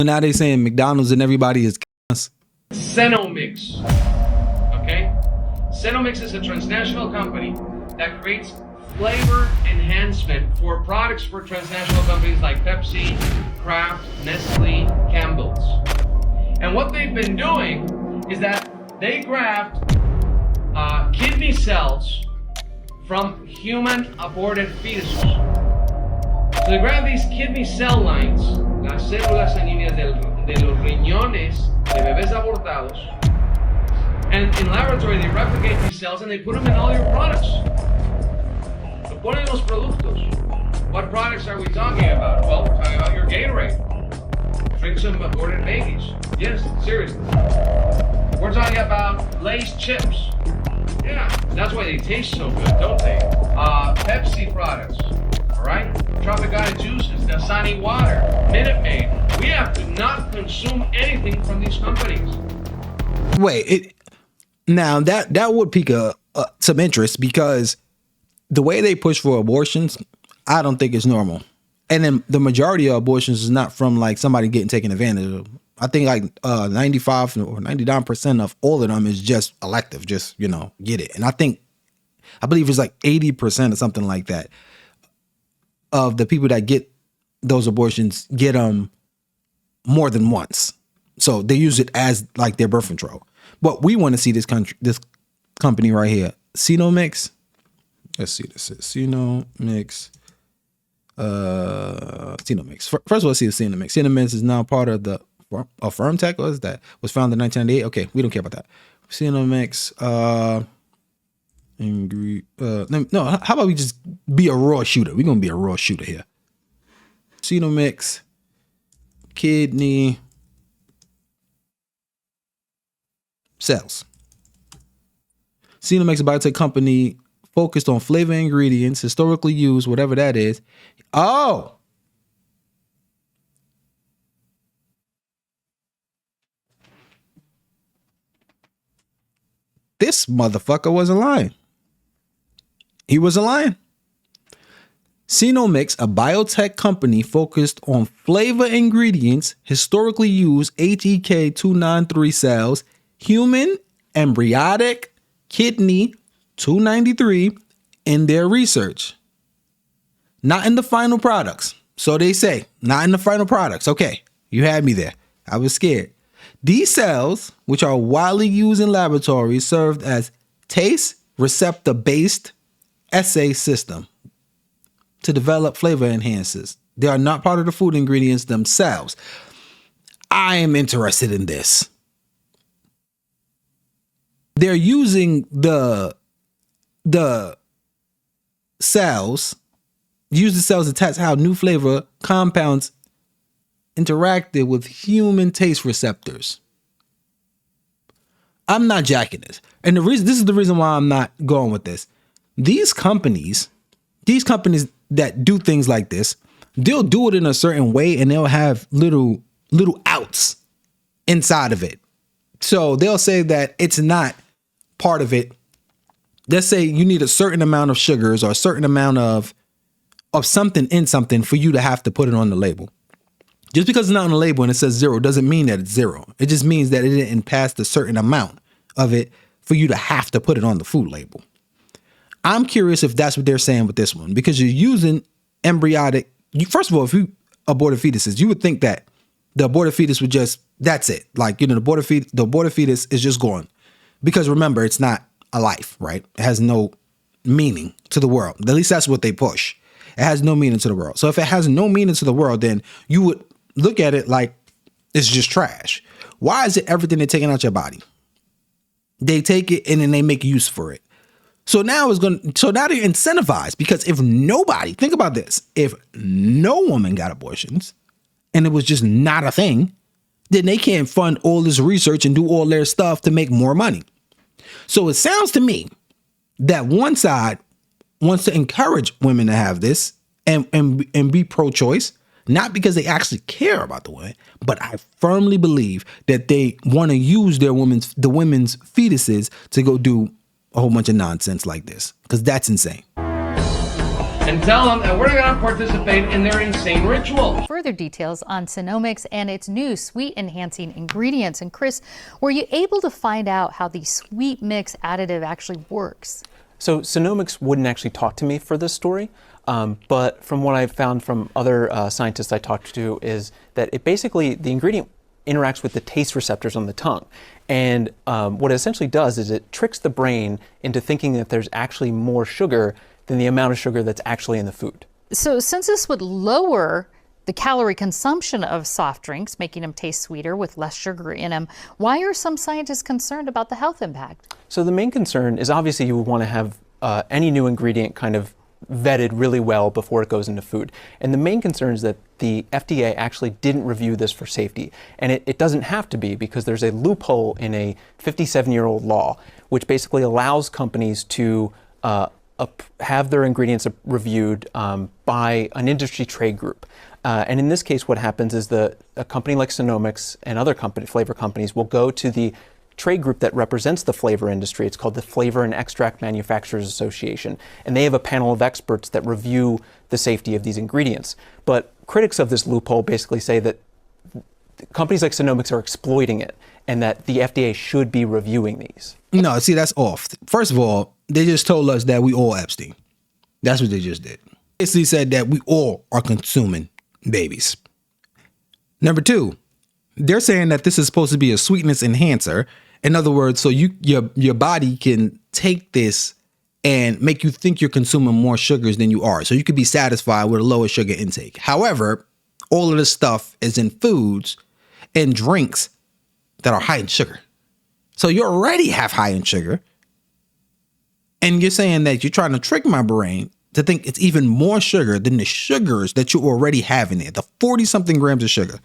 Now they saying McDonald's and everybody is us. Senomyx. Okay? Senomyx is a transnational company that creates flavor enhancement for products for transnational companies like Pepsi, Kraft, Nestle, Campbell's. And what they've been doing is that they grabbed kidney cells from human aborted fetuses. So they grab these kidney cell lines, las células sanguíneas de los riñones de bebés abortados, and in laboratory they replicate these cells and they put them in all your products. Lo ponen en los productos. What products are we talking about? Well, we're talking about your Gatorade. Drink some aborted babies. Yes, seriously. We're talking about Lay's chips. Yeah, that's why they taste so good, don't they? Pepsi products, all right? Tropicana juices, Dasani water, Minute Maid. We have to not consume anything from these companies. Wait, now that would pique some interest, because the way they push for abortions, I don't think it's normal. And then the majority of abortions is not from like somebody getting taken advantage of. I think like 95 or 99% of all of them is just elective, just, get it. And I believe it's like 80% or something like that of the people that get those abortions get them more than once. So they use it as like their birth control. But we want to see this company right here, Senomyx. Let's see, this is Senomyx. Senomyx. First of all, let's see the Senomyx. Senomyx is now part of the Firm Tech. What is that? Was founded in 1998. Okay, we don't care about that. Senomyx. No, how about we just be a raw shooter? We're gonna be a raw shooter here. Senomyx, kidney cells. Senomyx, a biotech company focused on flavor ingredients historically used, whatever that is. Oh, this motherfucker wasn't lying. He wasn't lying. Senomyx, a biotech company focused on flavor ingredients historically used HEK 293 cells, human embryonic kidney 293 in their research. Not in the final products. So they say, not in the final products. Okay, you had me there. I was scared. These cells, which are widely used in laboratories, served as taste receptor-based assay system to develop flavor enhancers. They are not part of the food ingredients themselves. I am interested in this. They're using the cells, use the cells to test how new flavor compounds interacted with human taste receptors. I'm not jacking this. And this is the reason why I'm not going with this. These companies that do things like this, they'll do it in a certain way and they'll have little outs inside of it. So they'll say that it's not part of it. Let's say you need a certain amount of sugars or a certain amount of something in something for you to have to put it on the label. Just because it's not on the label and it says 0 doesn't mean that it's 0. It just means that it didn't pass a certain amount of it for you to have to put it on the food label. I'm curious if that's what they're saying with this one, because you're using embryonic. First of all, if you aborted fetuses, you would think that the aborted fetus would just, that's it. Like, the aborted fetus is just gone. Because remember, it's not a life, right? It has no meaning to the world. At least that's what they push. It has no meaning to the world. So if it has no meaning to the world, then you would look at it like it's just trash. Why is it everything they're taking out your body? They take it and then they make use for it. So now they're incentivized, because if nobody, think about this, if no woman got abortions and it was just not a thing, then they can't fund all this research and do all their stuff to make more money. So it sounds to me that one side wants to encourage women to have this and be pro-choice, not because they actually care about the women, but I firmly believe that they want to use the women's fetuses to go do a whole bunch of nonsense like this, because that's insane. and tell them that we're not going to participate in their insane ritual. Further details on Senomyx and its new sweet enhancing ingredients. And Chris, were you able to find out how the sweet mix additive actually works? So Senomyx wouldn't actually talk to me for this story, but from what I've found from other scientists I talked to is that it basically, the ingredient interacts with the taste receptors on the tongue. And what it essentially does is it tricks the brain into thinking that there's actually more sugar than the amount of sugar that's actually in the food. So since this would lower the calorie consumption of soft drinks, making them taste sweeter with less sugar in them, why are some scientists concerned about the health impact? So the main concern is obviously you would want to have any new ingredient kind of vetted really well before it goes into food. And the main concern is that the FDA actually didn't review this for safety. And it doesn't have to be, because there's a loophole in a 57-year-old law, which basically allows companies to have their ingredients reviewed by an industry trade group. And in this case, what happens is a company like Senomyx and other flavor companies will go to the trade group that represents the flavor industry. It's called the Flavor and Extract Manufacturers Association. And they have a panel of experts that review the safety of these ingredients. But critics of this loophole basically say that companies like Senomyx are exploiting it and that the FDA should be reviewing these. No, see, that's off. First of all, they just told us that we all Epstein. That's what they just did. Basically said that we all are consuming babies. Number two, they're saying that this is supposed to be a sweetness enhancer. In other words, so your body can take this and make you think you're consuming more sugars than you are. So you could be satisfied with a lower sugar intake. However, all of this stuff is in foods and drinks that are high in sugar. So you already have high in sugar. And you're saying that you're trying to trick my brain to think it's even more sugar than the sugars that you already have in there, the 40-something grams of sugar.